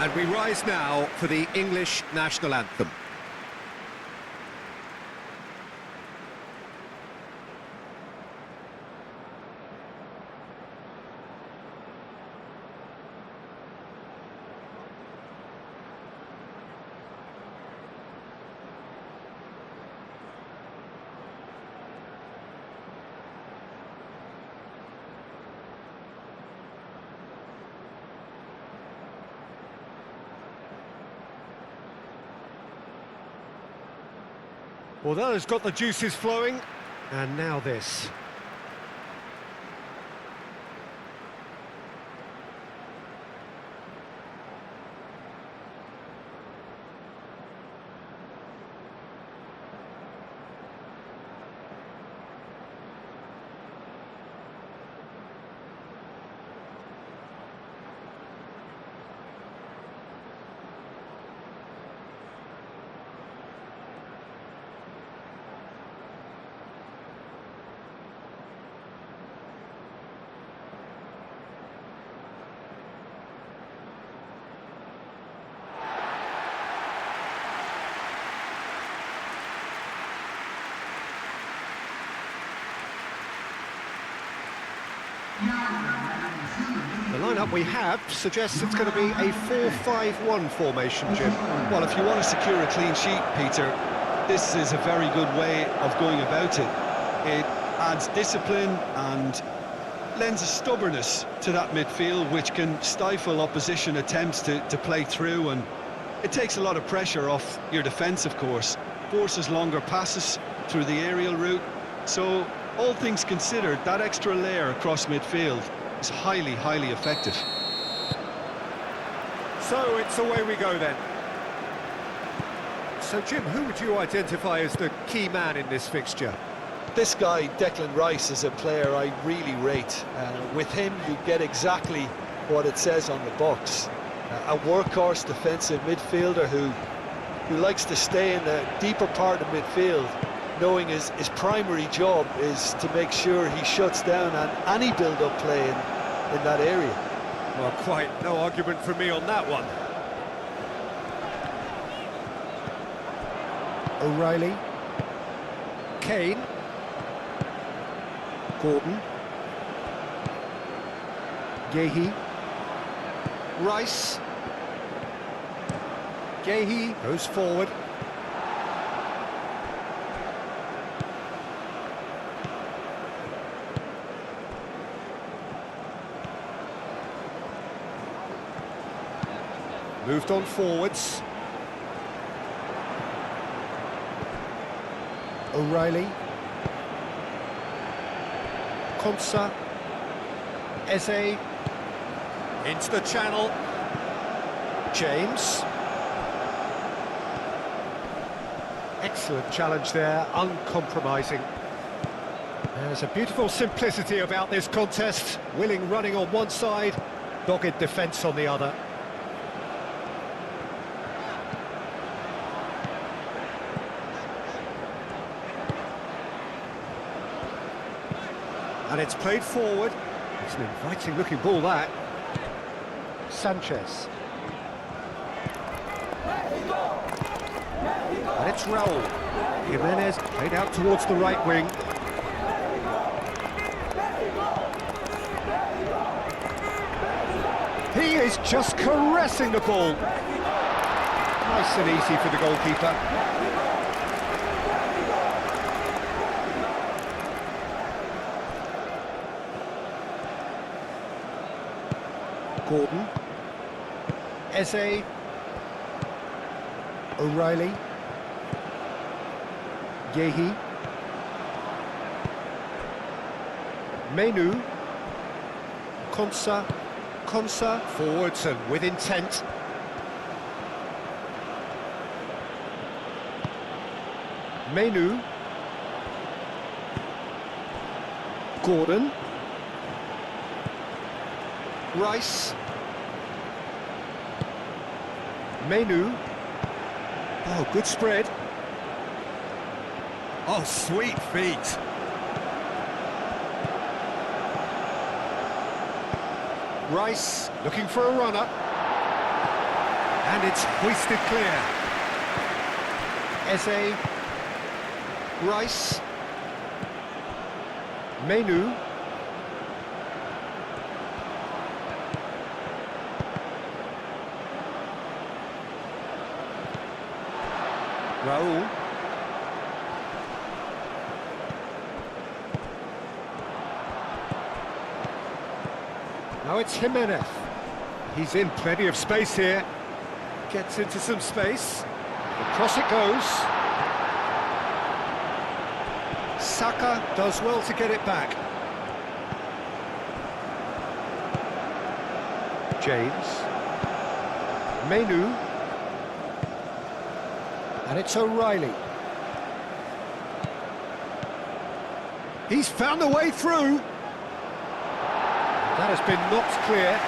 And we rise now for the English national anthem. Well, that has got the juices flowing, and now this. The lineup we have suggests it's going to be a 4-5-1 formation, Jim. Well, if you want to secure a clean sheet, Peter, this is a very good way of going about it. It adds discipline and lends a stubbornness to that midfield, which can stifle opposition attempts to play through, and it takes a lot of pressure off your defence, of course. Forces longer passes through the aerial route, so all things considered, that extra layer across midfield is highly, highly effective. So it's away we go then. So Jim, who would you identify as the key man in this fixture? This guy, Declan Rice, is a player I really rate. With him, you get exactly what it says on the box. A workhorse defensive midfielder who likes to stay in the deeper part of midfield, knowing his primary job is to make sure he shuts down any build-up play in that area. Well, quite no argument from me on that one. O'Reilly. Kane. Gordon. Gehi. Rice. Gehi goes forward. Moved on forwards. O'Reilly. Konsa. Eze. Into the channel. James. Excellent challenge there, uncompromising. There's a beautiful simplicity about this contest. Willing running on one side, dogged defence on the other. And it's played forward. It's an inviting looking ball, that. Sanchez. And it's Raul. Jimenez played out towards the right wing. He is just caressing the ball. Nice and easy for the goalkeeper. Gordon. Eze. O'Reilly. Gehi. Menu. Konsa. Konsa forwards and with intent. Menu. Gordon. Rice. Menu. Oh, good spread. Oh, sweet feet. Rice looking for a runner. And it's hoisted clear. Eze. Rice. Menu. Raul. Now it's Jimenez. He's in plenty of space here. Gets into some space. Across it goes. Saka does well to get it back. James. Menu. And it's O'Reilly. He's found a way through. That has been knocked clear.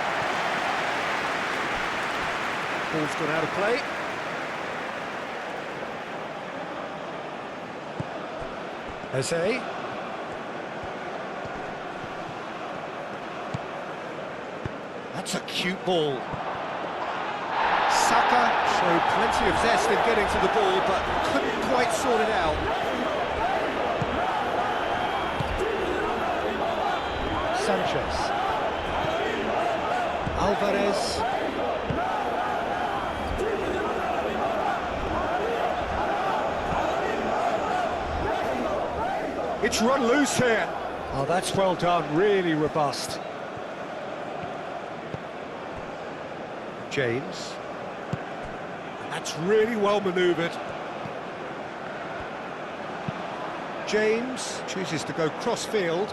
Ball's gone out of play. Eze. That's a cute ball. Saka showed plenty of zest in getting to the ball, but couldn't quite sort it out. Sanchez. Alvarez. It's run loose here. Oh, that's well done, really robust. James. That's really well manoeuvred. James chooses to go cross-field.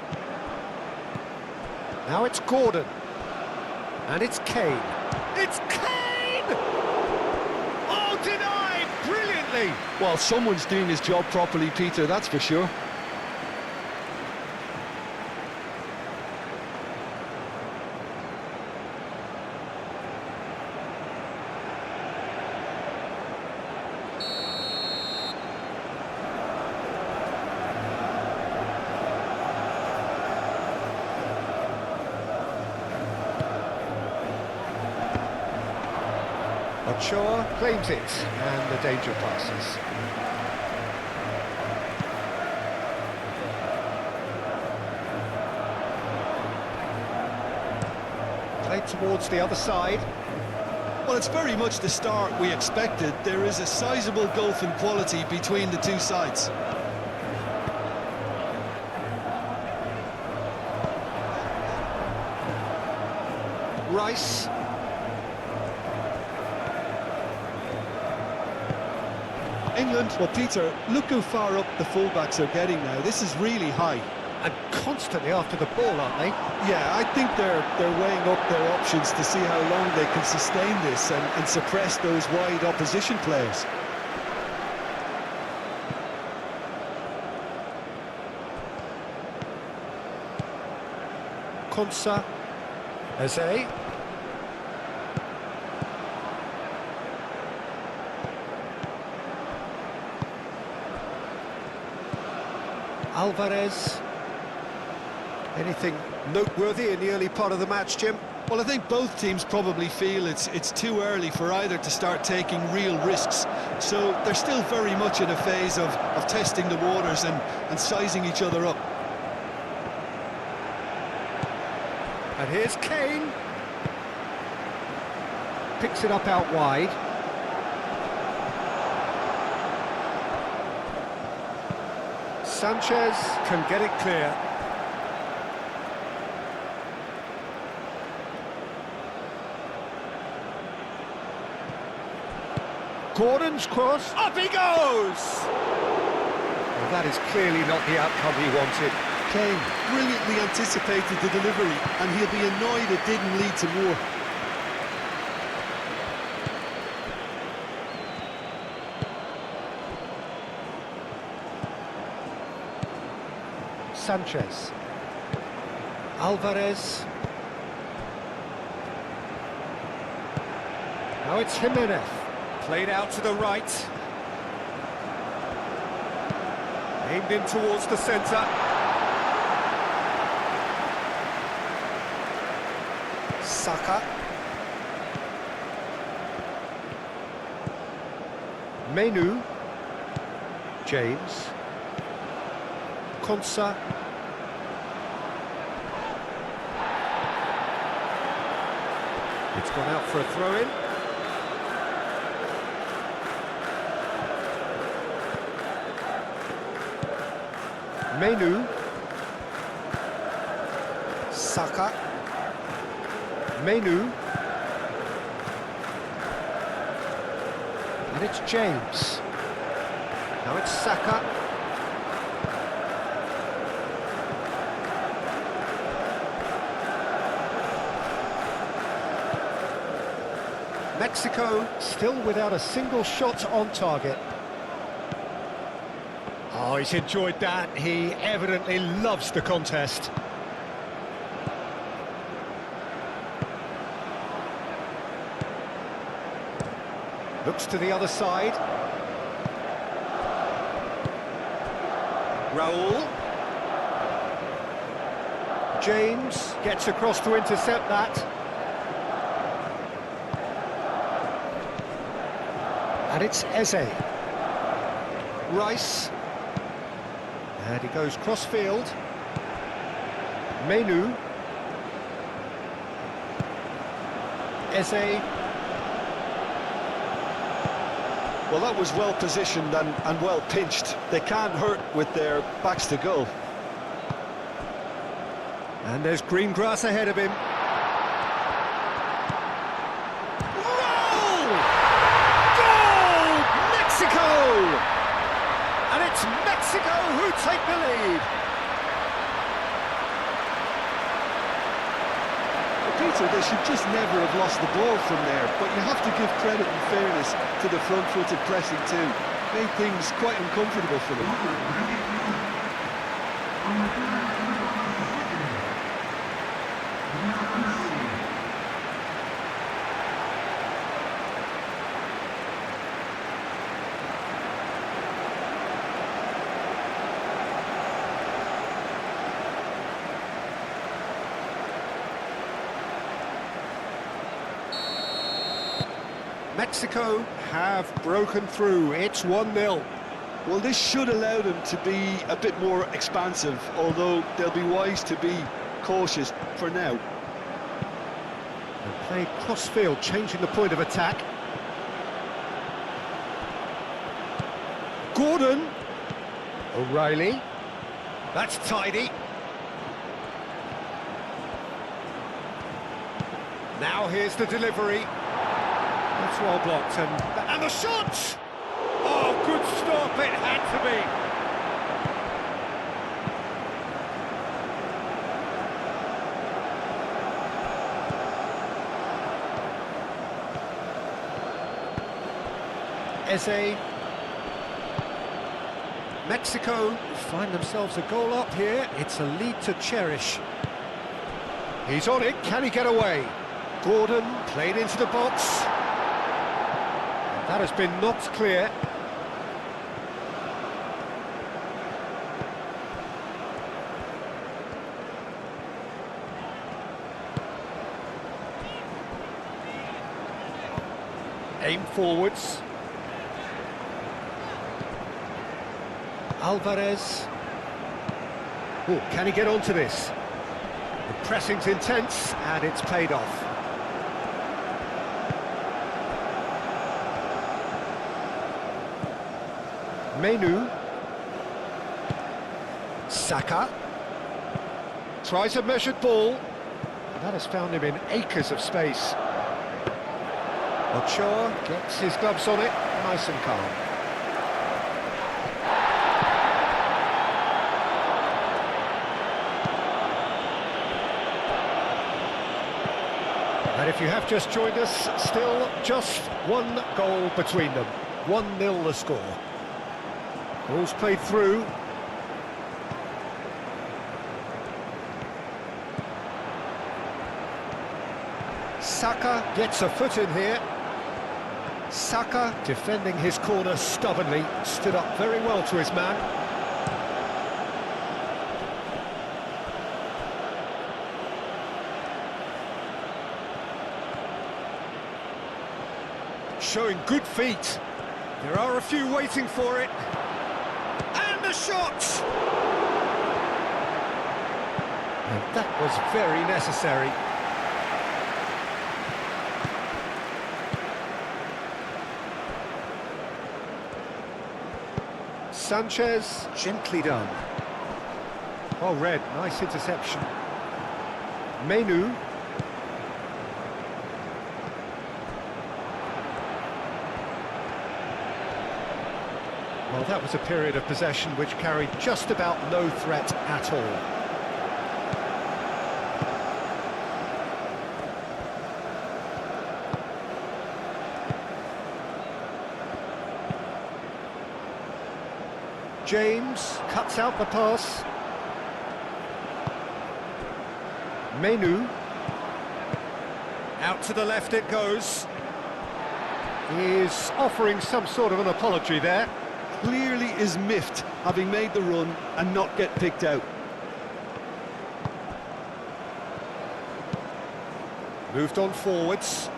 Now it's Gordon. And it's Kane. It's Kane! Oh, denied! Brilliantly! Well, someone's doing his job properly, Peter, that's for sure. Ochoa claims it, and the danger passes. Played towards the other side. Well, it's very much the start we expected. There is a sizable gulf in quality between the two sides. Rice. England, well, Peter, look how far up the fullbacks are getting now. This is really high. And constantly after the ball, aren't they? Yeah, I think they're weighing up their options to see how long they can sustain this and suppress those wide opposition players. Konsa. Eze. Alvarez. Anything noteworthy in the early part of the match, Jim? Well, I think both teams probably feel it's too early for either to start taking real risks. So they're still very much in a phase of testing the waters and sizing each other up. And here's Kane. Picks it up out wide. Sanchez can get it clear. Gordon's cross. Up he goes! Well, that is clearly not the outcome he wanted. Kane brilliantly anticipated the delivery, and he'll be annoyed it didn't lead to more. Sanchez. Alvarez. Now it's Jimenez. Played out to the right. Aimed in towards the centre. Saka. Menu. James. Konsa. It's gone out for a throw-in. Menu. Saka. Menu. And it's James. Now it's Saka. Mexico still without a single shot on target. Oh, he's enjoyed that. He evidently loves the contest. Looks to the other side. Raul. James gets across to intercept that. And it's Eze. Rice. And he goes cross-field. Menu. Eze. Well, that was well positioned and well pinched. They can't hurt with their backs to goal. And there's green grass ahead of him. Goal! Goal! Mexico! And it's Mexico who take the lead. Peter, they should just never have lost the ball from there, but you have to give credit and fairness to the front-footed pressing too. Made things quite uncomfortable for them. Mexico have broken through. It's 1-0. Well, this should allow them to be a bit more expansive, although they'll be wise to be cautious for now. And play cross-field, changing the point of attack. Gordon. O'Reilly. That's tidy. Now here's the delivery. That's well blocked, and the shot! Oh, good stop, it had to be. Eze. Mexico find themselves a goal up here. It's a lead to cherish. He's on it, can he get away? Gordon played into the box. That has been knocked clear. Aim forwards. Alvarez. Oh, can he get onto this? The pressing's intense and it's paid off. Menu. Saka. Tries a measured ball. That has found him in acres of space. Ochoa gets his gloves on it, nice and calm. And if you have just joined us, still just one goal between them. 1-0 the score. Ball's played through. Saka gets a foot in here. Saka, defending his corner stubbornly, stood up very well to his man. Showing good feet. There are a few waiting for it. And the shot! And that was very necessary. Sanchez, gently done. Oh, Red, nice interception. Menu. Well, that was a period of possession which carried just about no threat at all. James cuts out the pass. Menu. Out to the left it goes. He's offering some sort of an apology there. Clearly is miffed, having made the run and not get picked out. Moved on forwards.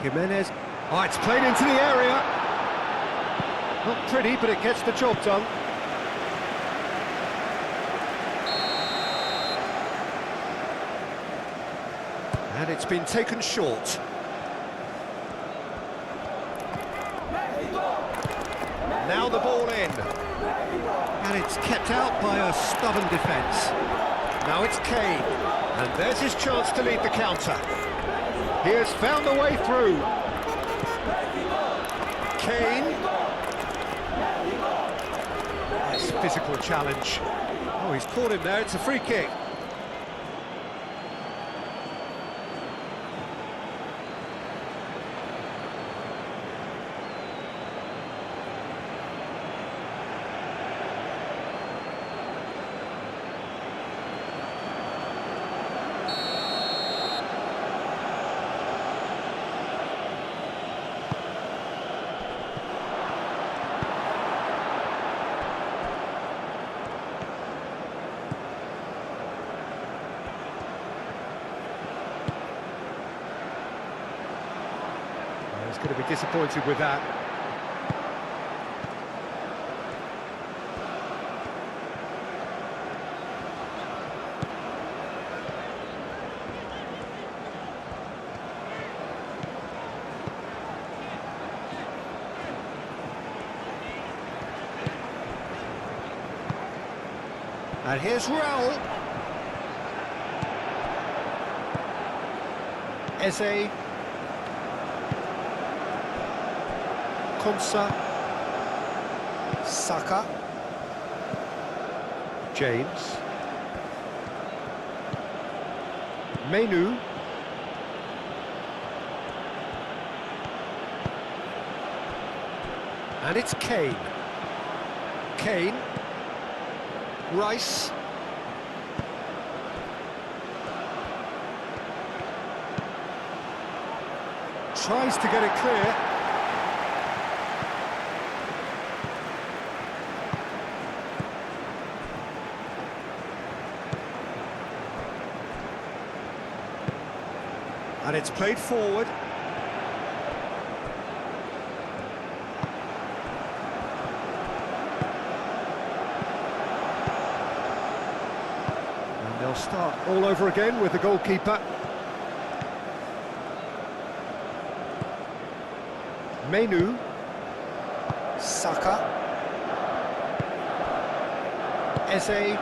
Jimenez. Oh, it's played into the area. Not pretty, but it gets the job done. And it's been taken short. Now the ball in. And it's kept out by a stubborn defence. Now it's Kane. And there's his chance to lead the counter. He has found a way through. Kane. Nice physical challenge. Oh, he's caught him there. It's a free kick. He's going to be disappointed with that. And here's Raul. Eze. Konsa. Saka. James. Menu. And it's Kane. Kane. Rice. Tries to get it clear. And it's played forward. And they'll start all over again with the goalkeeper. Menu. Saka. Eze.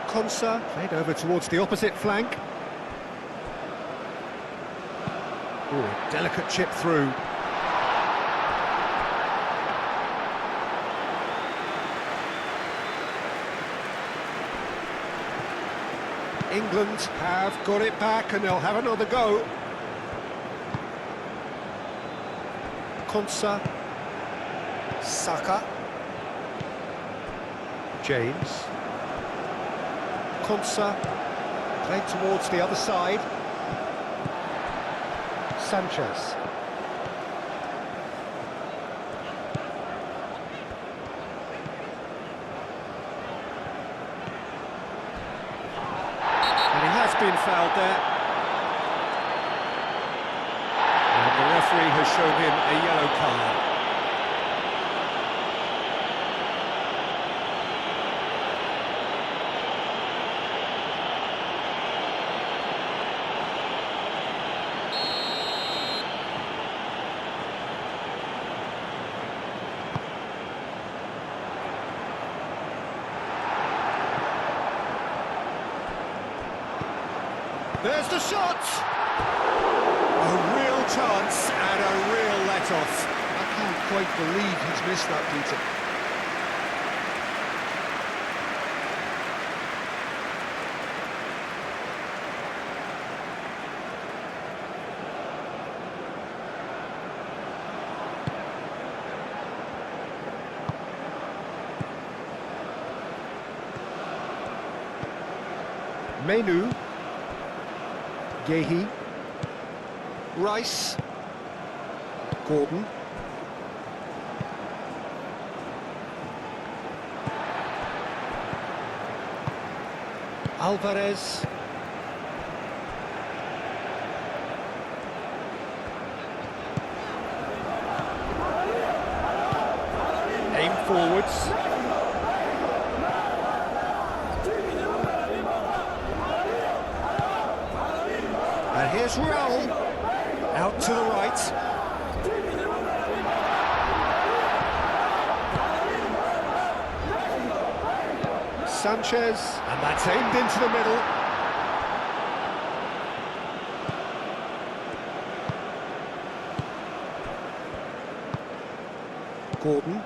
Konsa. Played over towards the opposite flank. Ooh, a delicate chip through. England have got it back and they'll have another go. Konsa. Saka. James. Konsa. Played towards the other side. Sanchez. And he has been fouled there. And the referee has shown him a yellow card. There's the shot! A real chance and a real let-off. I can't quite believe he's missed that, Peter. Menu. Gehi. Rice. Gordon. Alvarez. Aim forwards. And here's Raul, out to the right. Sanchez, and that's aimed into the middle. Gordon.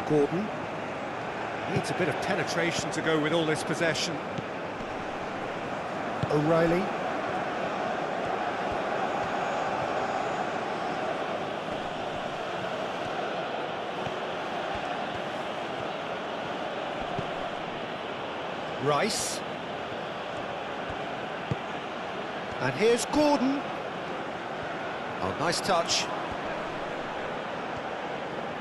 Gordon needs a bit of penetration to go with all this possession. O'Reilly. Rice. And here's Gordon. Oh, nice touch.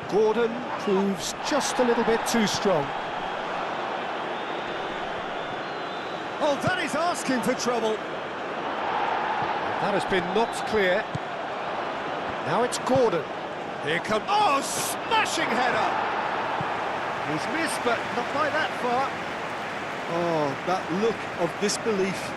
Gordon proves just a little bit too strong. Oh, that is asking for trouble. That has been knocked clear. Now it's Gordon. Here comes... Oh, smashing header! He's missed, but not by that far. Oh, that look of disbelief.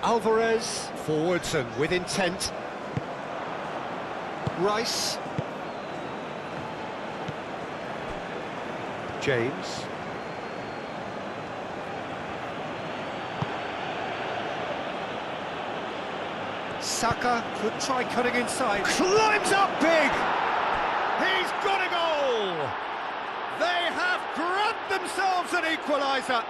Alvarez, forwards and with intent. Rice. James. Saka could try cutting inside. Climbs up big! He's got a goal! They have grabbed themselves an equaliser.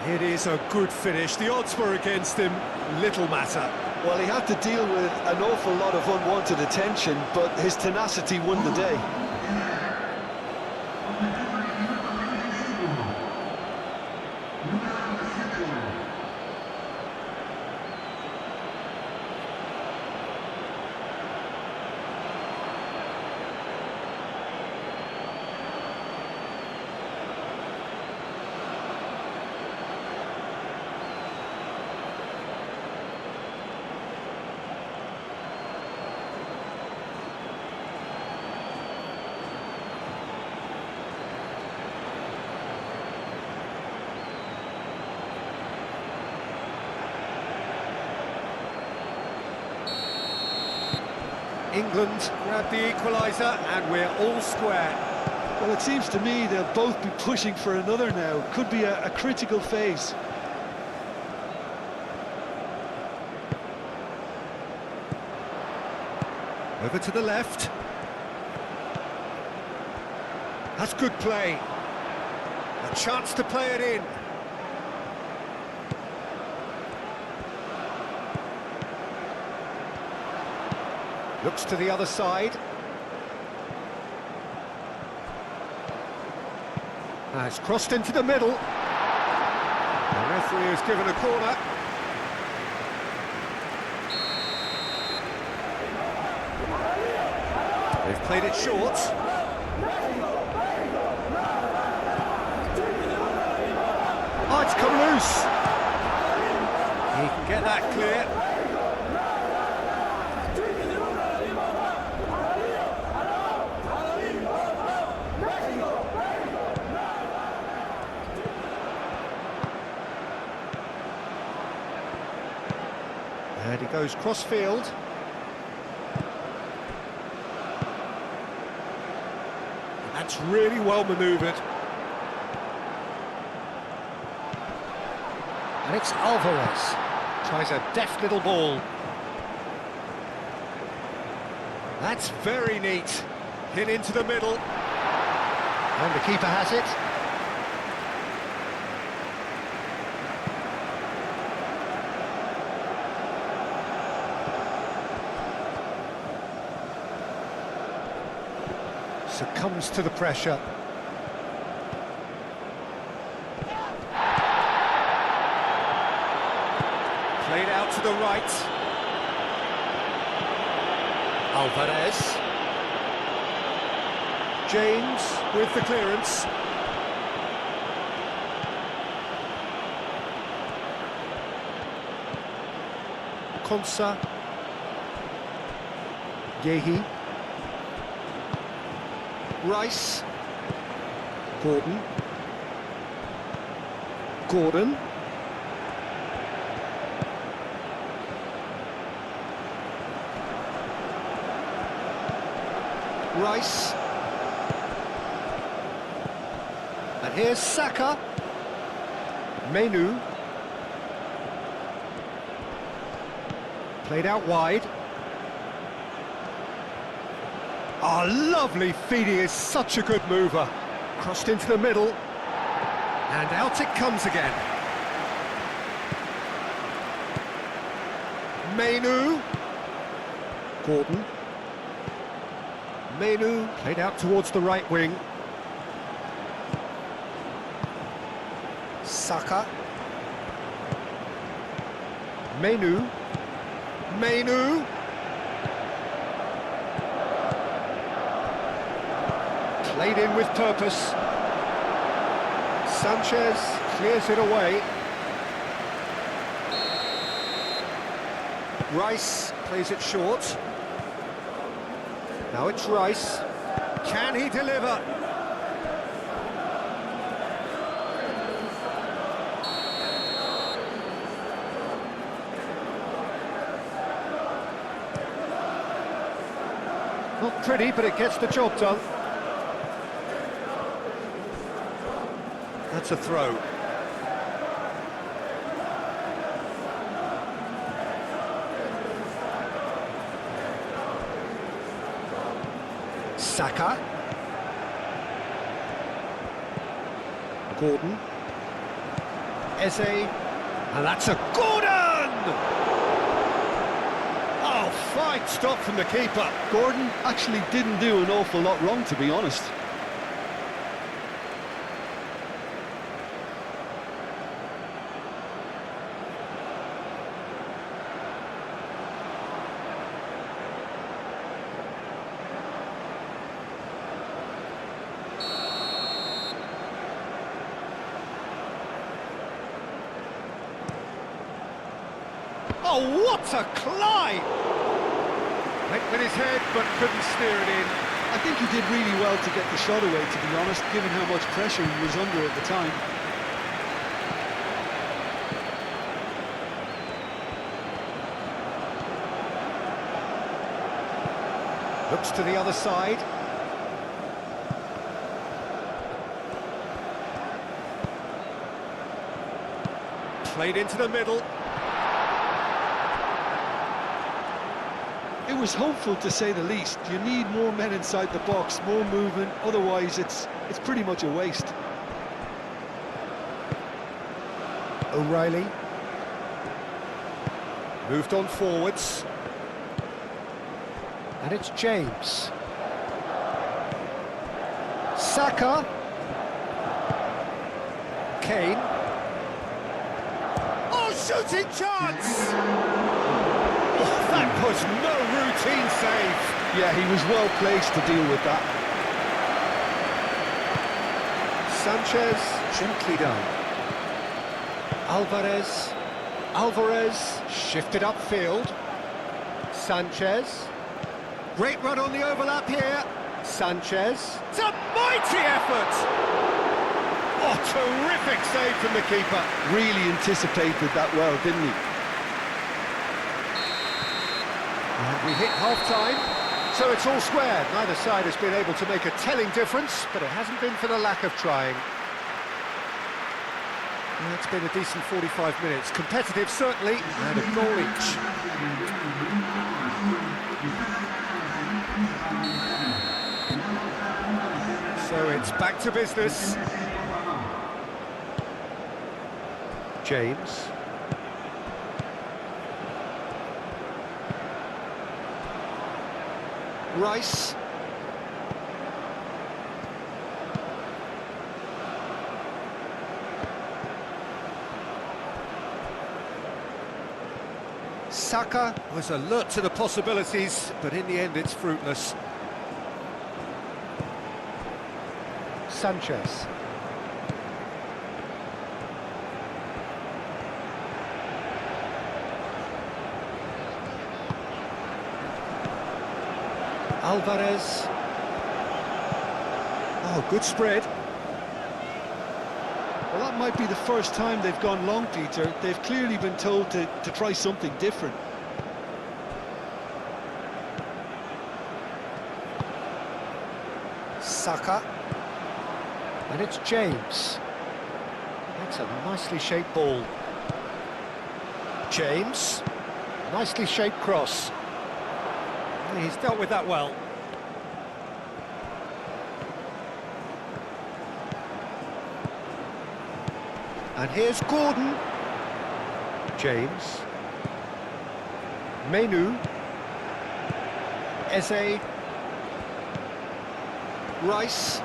It is a good finish. The odds were against him. Little matter. Well, he had to deal with an awful lot of unwanted attention, but his tenacity won the day. England grab the equaliser and we're all square. Well, it seems to me they'll both be pushing for another now. Could be a critical phase. Over to the left. That's good play. A chance to play it in. Looks to the other side. It's crossed into the middle. The referee has given a corner. They've played it short. Oh, it's come loose. He can get that clear. And he goes cross-field. And that's really well manoeuvred. And it's Alvarez. Tries a deft little ball. That's very neat. Hit into the middle. And the keeper has it. Succumbs to the pressure. Played out to the right. Alvarez. James with the clearance. Konsa. Yehi. Rice. Gordon. Gordon. Rice. And here's Saka. Menu. Played out wide. Oh, lovely feed, he is such a good mover. Crossed into the middle. And out it comes again. Menu. Gordon. Menu, played out towards the right wing. Saka. Menu. Menu. Played in with purpose. Sanchez clears it away. Rice plays it short. Now it's Rice. Can he deliver? Not pretty, but it gets the job done. That's a throw. Saka. Gordon. Eze. And that's a Gordon! Oh, fine stop from the keeper. Gordon actually didn't do an awful lot wrong, to be honest. Oh, what a climb! Went with his head, but couldn't steer it in. I think he did really well to get the shot away, to be honest, given how much pressure he was under at the time. Looks to the other side. Played into the middle. It was hopeful, to say the least. You need more men inside the box, more movement, otherwise it's pretty much a waste. O'Reilly. Moved on forwards. And it's James. Saka. Kane. Oh, shooting chance! Oh, that was no routine save. Yeah, he was well placed to deal with that. Sanchez, gently done. Alvarez, shifted upfield. Sanchez. Great run on the overlap here. Sanchez. It's a mighty effort! Oh, terrific save from the keeper. Really anticipated that well, didn't he? And we hit half-time, so it's all square. Neither side has been able to make a telling difference, but it hasn't been for the lack of trying. Well, it's been a decent 45 minutes. Competitive, certainly, and a goal each. So it's back to business. James. Rice. Saka was alert to the possibilities, but in the end it's fruitless. Sanchez. Alvarez. Oh, good spread. Well, that might be the first time they've gone long, Peter. They've clearly been told to try something different. Saka. And it's James. That's a nicely shaped ball. James. Nicely shaped cross. He's dealt with that well. And here's Gordon. James. Menu. Eze. Rice.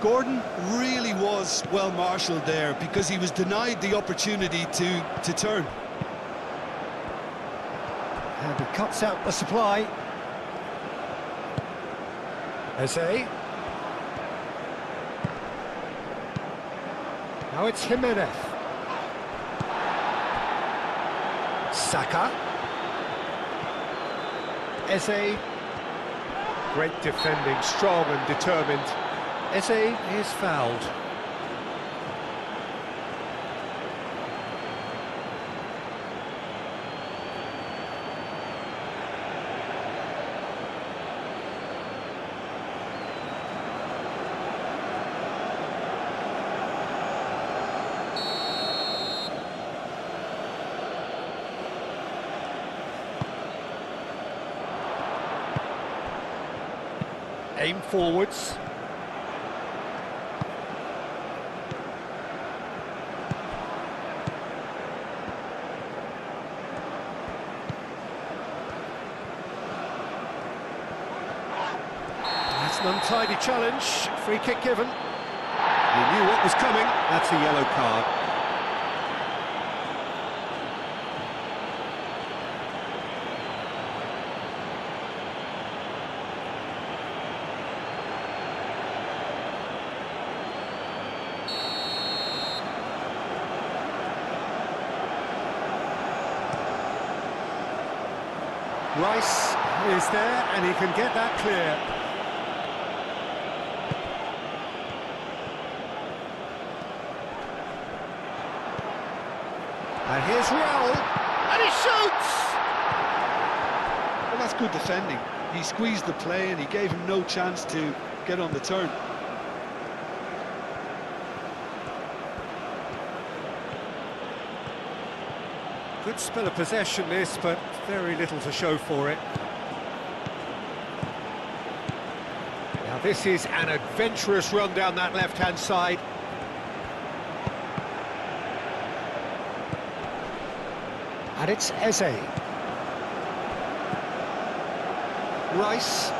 Gordon really was well marshalled there because he was denied the opportunity to turn. And he cuts out the supply. Eze. Now it's Jimenez. Saka. Eze. Great defending, strong and determined. Eze is fouled. Aim forwards. That's an untidy challenge. Free kick given. He knew what was coming. That's a yellow card. Rice is there, and he can get that clear. And here's Raul, and he shoots! Well, that's good defending. He squeezed the play and he gave him no chance to get on the turn. Good spell of possession this, but very little to show for it. Now this is an adventurous run down that left-hand side. And it's Eze. Rice.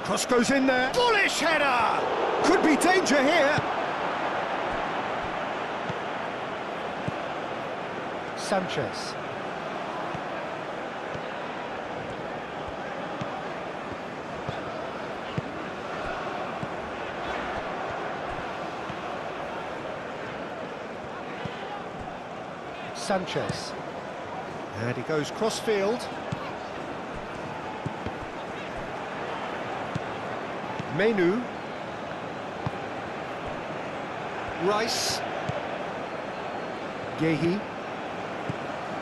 Cross goes in there. Bullish header! Could be danger here. Sanchez. Sanchez. And he goes cross-field. Menu. Rice. Gehi.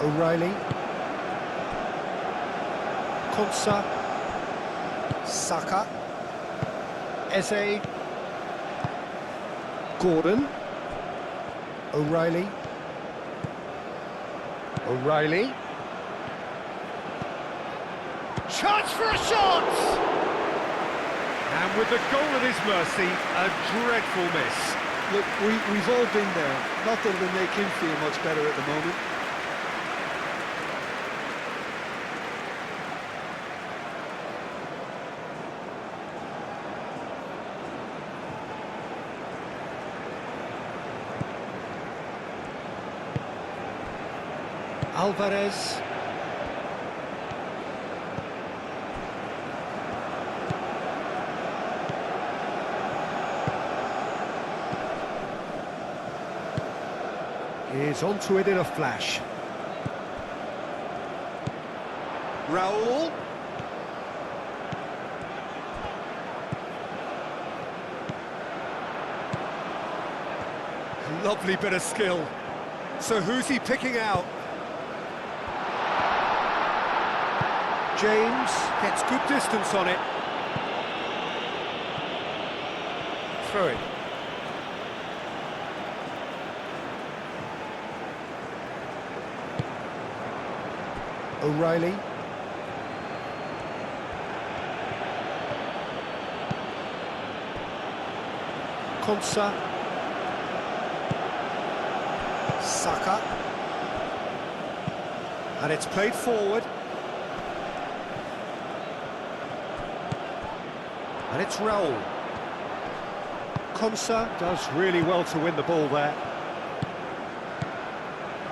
O'Reilly. Konsa. Saka. Eze. Gordon. O'Reilly. O'Reilly. Chance for a shot! And with the goal at his mercy, a dreadful miss. Look, we've all been there. Not that it'll make him feel much better at the moment. Alvarez. Is onto it in a flash. Raul. Lovely bit of skill. So who's he picking out? James gets good distance on it. Throw it. O'Reilly. Konsa. Saka. And it's played forward. And it's Raul. Konsa does really well to win the ball there.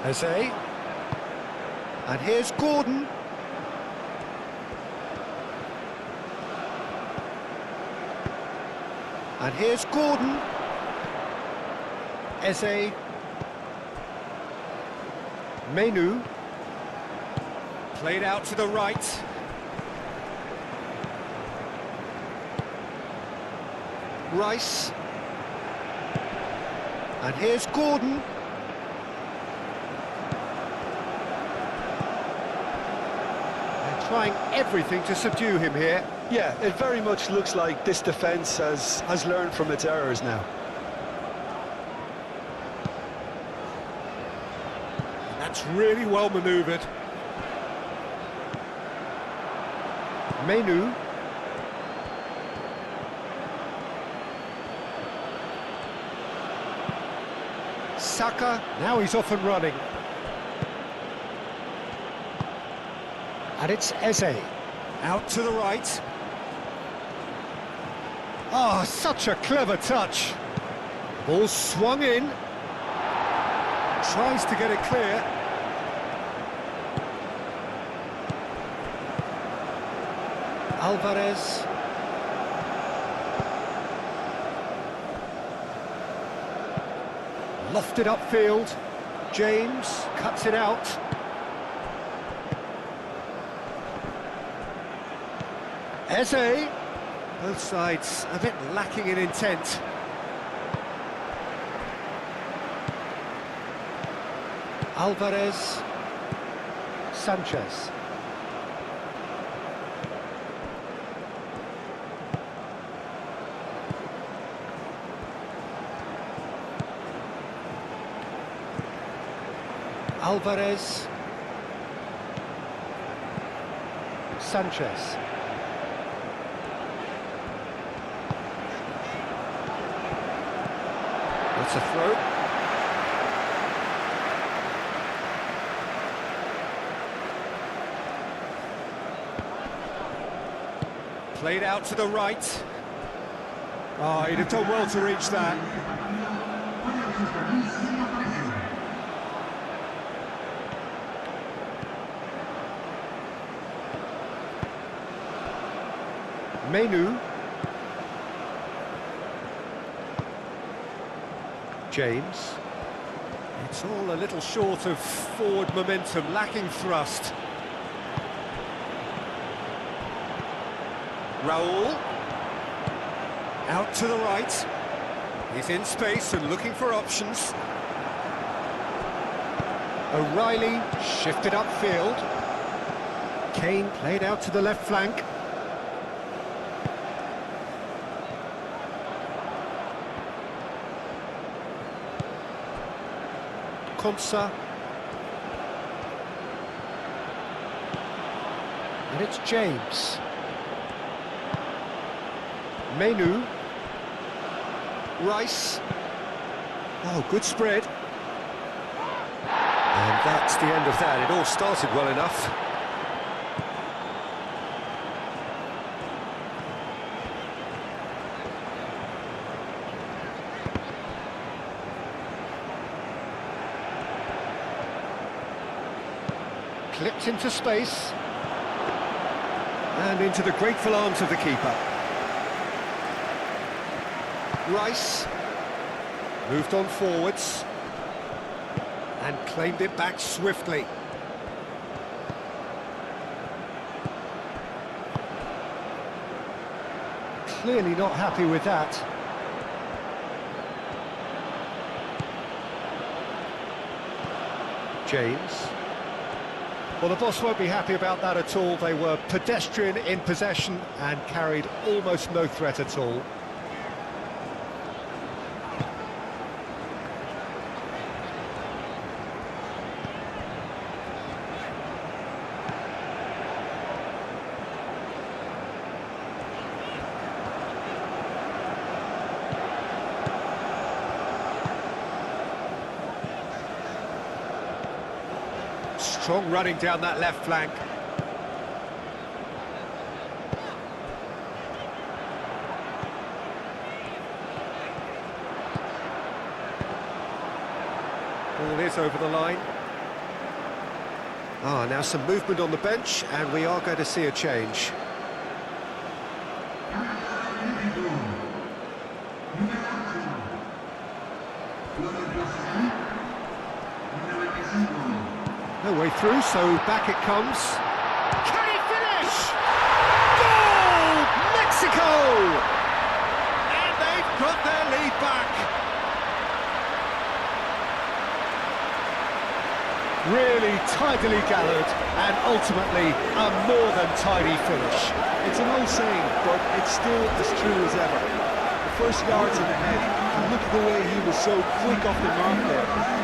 Eze. And here's Gordon. And here's Gordon. Eze. Menu. Played out to the right. Rice. And here's Gordon. They're trying everything to subdue him here. Yeah, it very much looks like this defence has learned from its errors now. That's really well manoeuvred. Menu. Saka, now he's off and running. And it's Eze. Out to the right. Oh, such a clever touch. Ball swung in. Tries to get it clear. Alvarez. Lofted upfield. James cuts it out. Eze. Both sides a bit lacking in intent. Alvarez. Sanchez. Alvarez. Sanchez. It's a throw. Played out to the right. Oh, he'd have done well to reach that. Menu. James. It's all a little short of forward momentum, lacking thrust. Raul. Out to the right. He's in space and looking for options. O'Reilly shifted upfield. Kane played out to the left flank. Konsa. And it's James. Menu. Rice. Oh, good spread. And that's the end of that. It all started well enough. Clipped into space. And into the grateful arms of the keeper. Rice moved on forwards and claimed it back swiftly. Clearly not happy with that. James. Well, the boss won't be happy about that at all. They were pedestrian in possession and carried almost no threat at all. Strong running down that left flank. Ball is over the line. Ah, now some movement on the bench, and we are going to see a change. No way through, so back it comes. Can he finish? Goal! Mexico! And they've got their lead back. Really tidily gathered, and ultimately a more than tidy finish. It's an old saying, but it's still as true as ever. The first yard's in the head, and look at the way he was so quick off the mark there.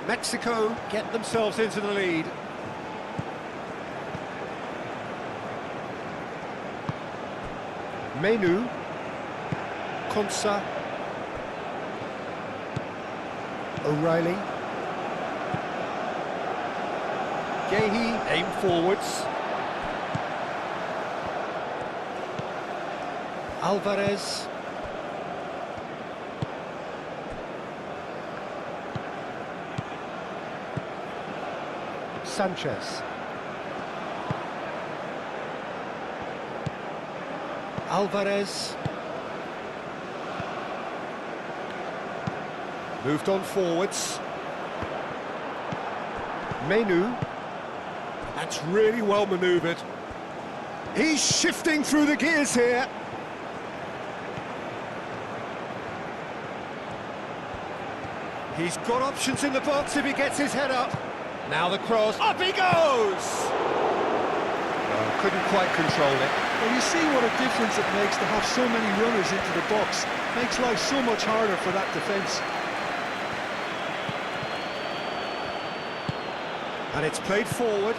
Mexico get themselves into the lead. Menu. Konsa. O'Reilly. Gehi aim forwards. Alvarez. Sanchez. Alvarez. Moved on forwards. Menu. That's really well manoeuvred. He's shifting through the gears here. He's got options in the box if he gets his head up. Now the cross, up he goes! Oh, couldn't quite control it. Well, you see what a difference it makes to have so many runners into the box. Makes life so much harder for that defence. And it's played forward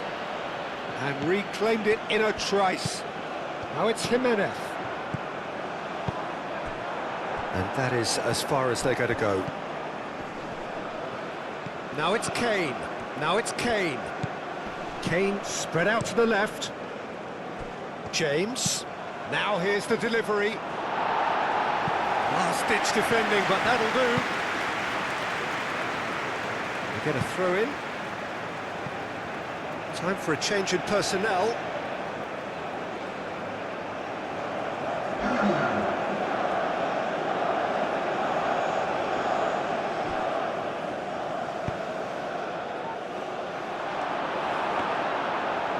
and reclaimed it in a trice. Now it's Jimenez. And that is as far as they're going to go. Now it's Kane. Now it's Kane. Kane spread out to the left. James. Now here's the delivery. Last-ditch defending, but that'll do. We get a throw-in. Time for a change in personnel.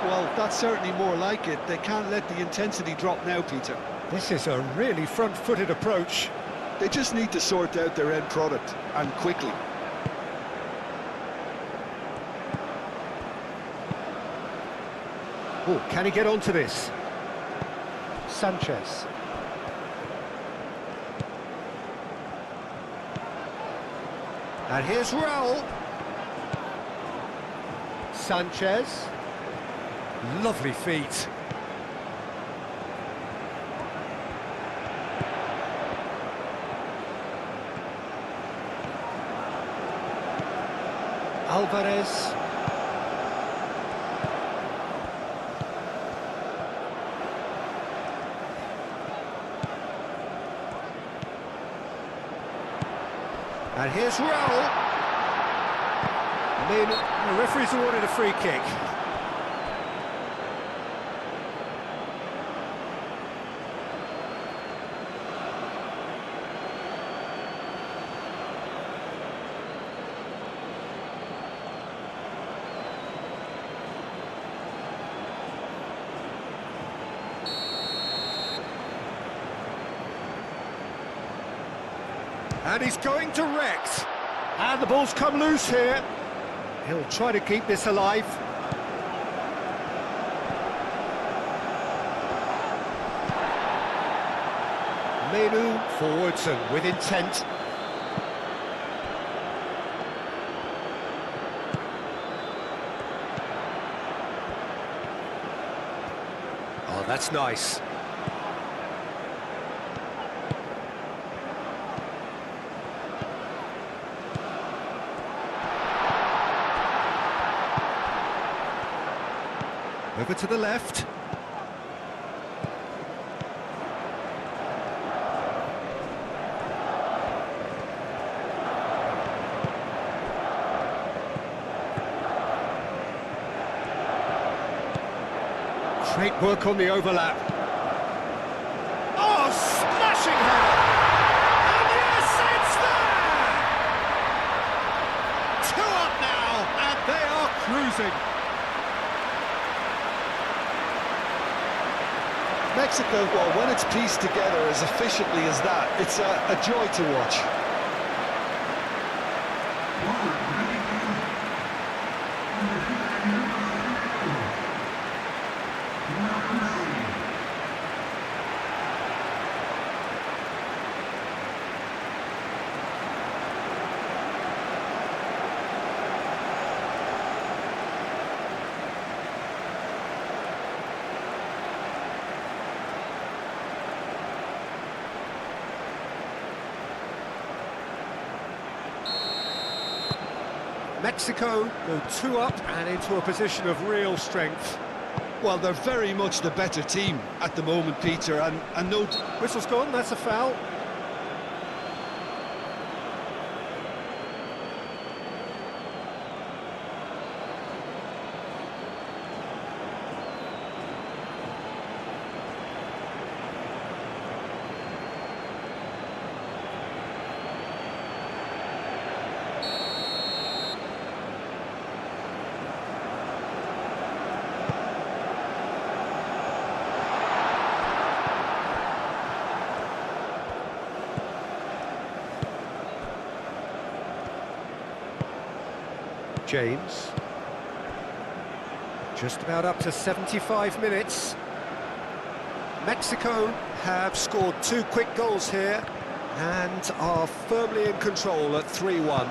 Well, that's certainly more like it. They can't let the intensity drop now, Peter. This is a really front-footed approach. They just need to sort out their end product, and quickly. Oh, can he get onto this? Sanchez. And here's Raul. Sanchez. Lovely feet. Alvarez. And here's Raul. I mean, the referee's awarded a free kick. And he's going direct. And the ball's come loose here. He'll try to keep this alive. Menu forwards and with intent. Oh, that's nice. Over to the left. Great work on the overlap. Oh, smashing header! And yes, it's there! 2 up now, and they are cruising. Mexico, well, when it's pieced together as efficiently as that, it's a joy to watch. Mexico go 2 up and into a position of real strength. Well, they're very much the better team at the moment, Peter, and no... Whistle's gone, that's a foul. James. Just about up to 75 minutes. Mexico have scored 2 quick goals here and are firmly in control at 3-1.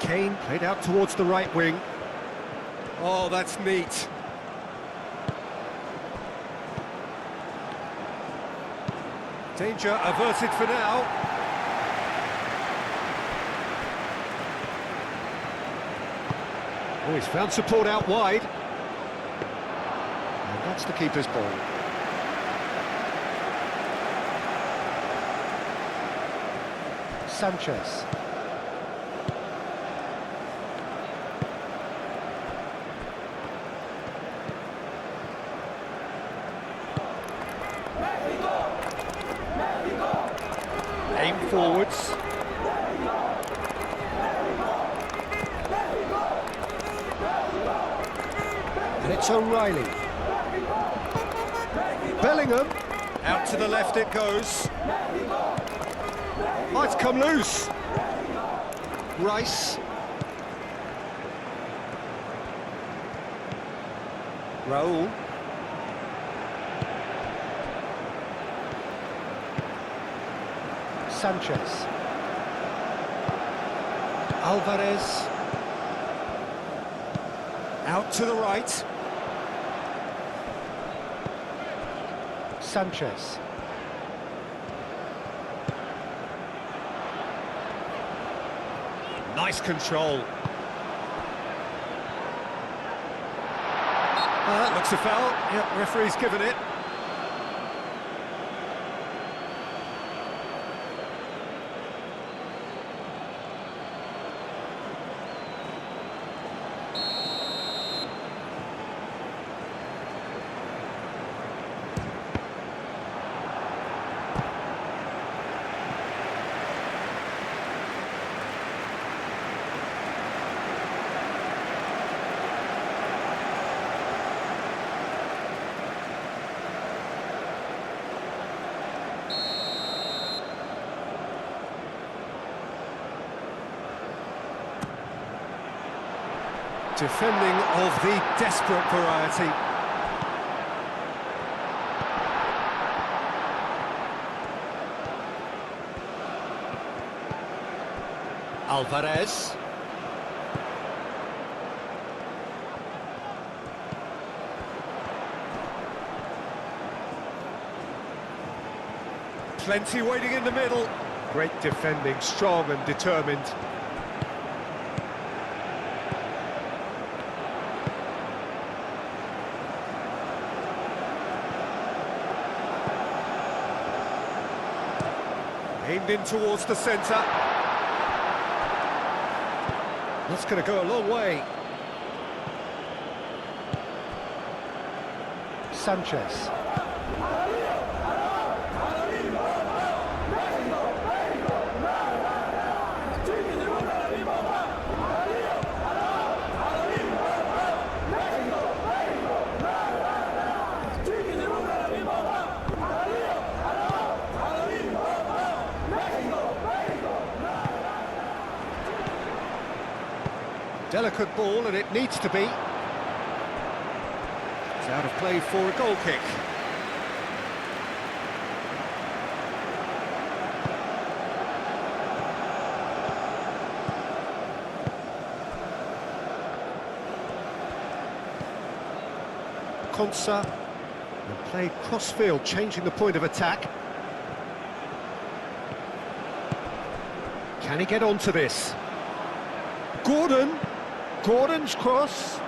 Kane played out towards the right wing. Oh, that's neat. Danger averted for now. Oh, he's found support out wide. And that's the keeper's ball. Sanchez. Aim forwards. And it's O'Reilly. Bellingham. Out to the left it goes. Oh, it's come loose. Rice. Raul. Sanchez. Alvarez. Out to the right. Sanchez. Nice control. That looks a foul. Yep, referee's given it. Defending of the desperate variety. Alvarez. Plenty waiting in the middle. Great defending, strong and determined. Aimed in towards the centre. That's going to go a long way. Sanchez. Delicate ball, and it needs to be. It's out of play for a goal kick. Konsa, and played cross-field, changing the point of attack. Can he get onto this? Gordon's cross.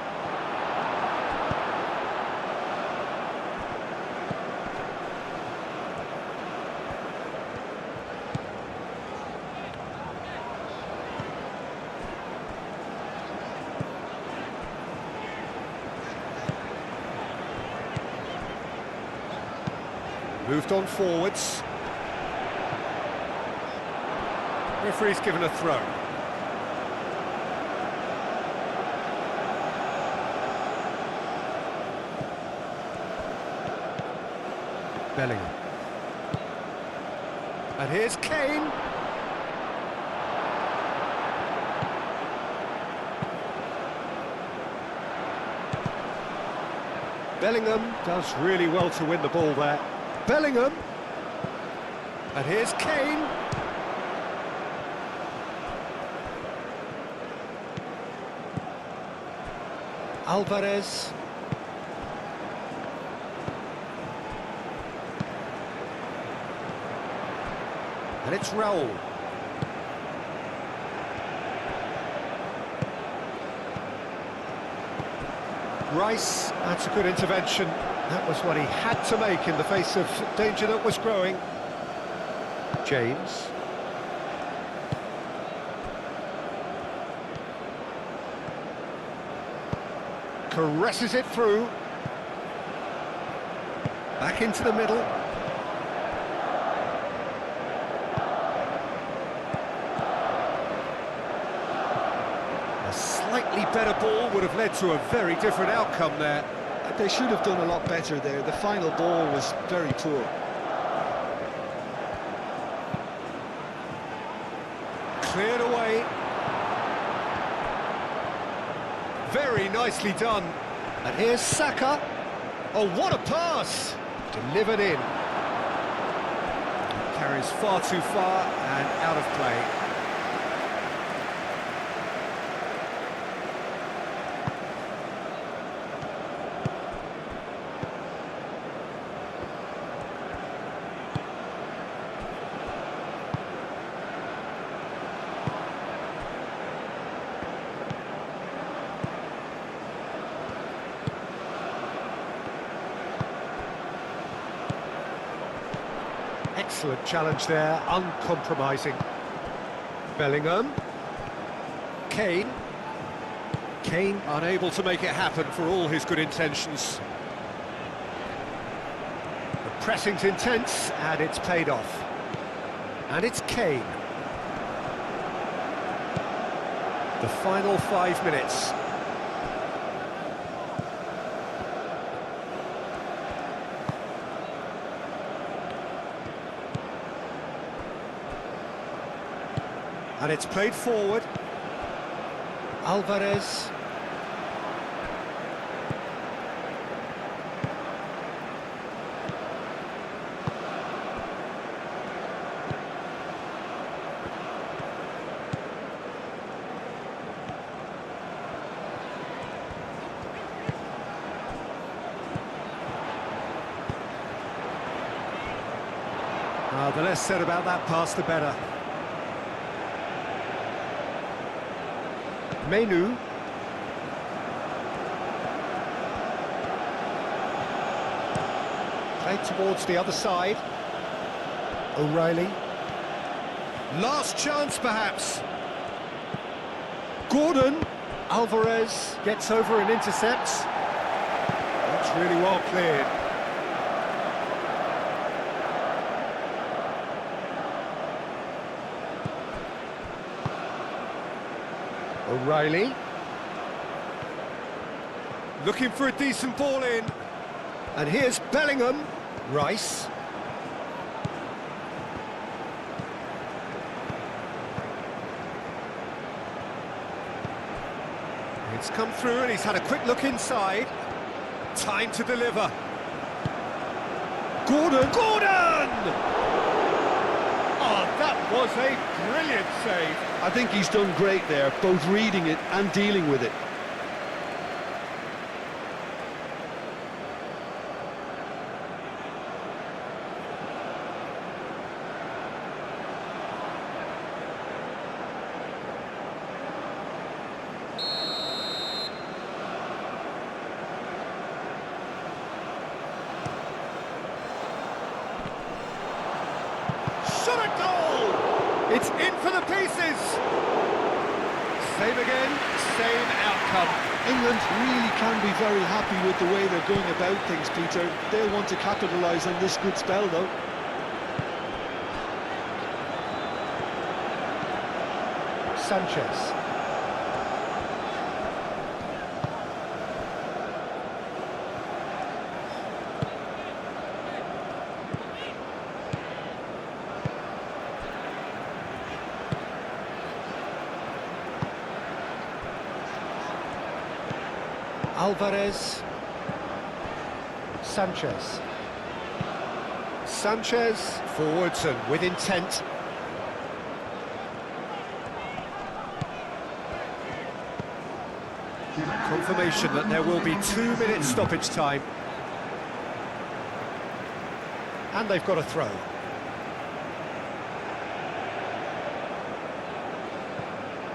Moved on forwards. Referee's given a throw. Bellingham. And here's Kane. Bellingham does really well to win the ball there. Bellingham. And here's Kane. Alvarez. And it's Raul. Rice, that's a good intervention. That was what he had to make in the face of danger that was growing. James. Caresses it through. Back into the middle. A slightly better ball would have led to a very different outcome there. They should have done a lot better there. The final ball was very poor. Cleared away. Very nicely done. And here's Saka. Oh, what a pass! Delivered in. Carries far too far and out of play. Excellent challenge there, uncompromising. Bellingham. Kane. Kane unable to make it happen for all his good intentions. The pressing's intense and it's paid off. And it's Kane. The final 5 minutes. And it's played forward. Alvarez. The less said about that pass, the better. Menu. Played towards the other side. O'Reilly. Last chance, perhaps. Gordon. Alvarez gets over and intercepts. That's really well cleared. O'Reilly. Looking for a decent ball in. And here's Bellingham. Rice. It's come through and he's had a quick look inside. Time to deliver. Gordon. Gordon! Oh, that was a brilliant save. I think he's done great there, both reading it and dealing with it. Shot a goal! It's in for the pieces! Same again, same outcome. England really can be very happy with the way they're going about things, Peter. They'll want to capitalise on this good spell, though. Sanchez. Alvarez. Sanchez. Sanchez, forwards and with intent. Confirmation that there will be 2 minutes stoppage time. And they've got a throw.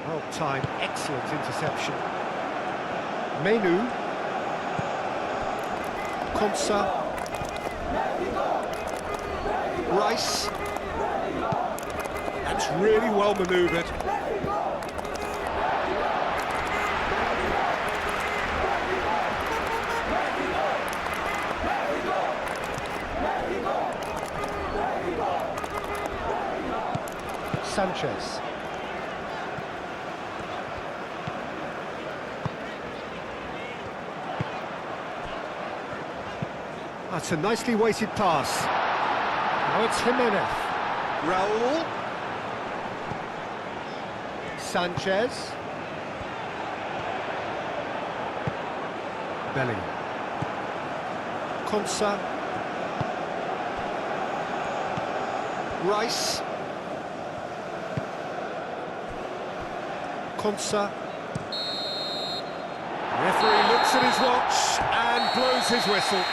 Well timed, excellent interception. Menu. Konsa. Rice. That's really well manoeuvred. Sanchez. That's a nicely weighted pass. Now it's Jimenez. Raul. Sanchez. Bellingham. Konsa. Rice. Konsa. Referee looks at his watch and blows his whistle.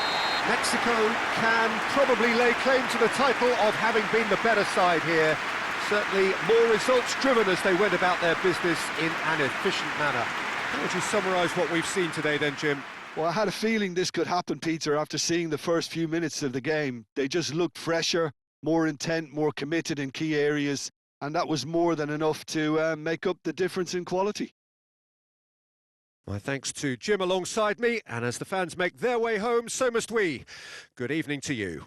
Mexico can probably lay claim to the title of having been the better side here. Certainly more results-driven as they went about their business in an efficient manner. How would you summarise what we've seen today then, Jim? Well, I had a feeling this could happen, Peter, after seeing the first few minutes of the game. They just looked fresher, more intent, more committed in key areas, and that was more than enough to make up the difference in quality. My thanks to Jim alongside me, and as the fans make their way home, so must we. Good evening to you.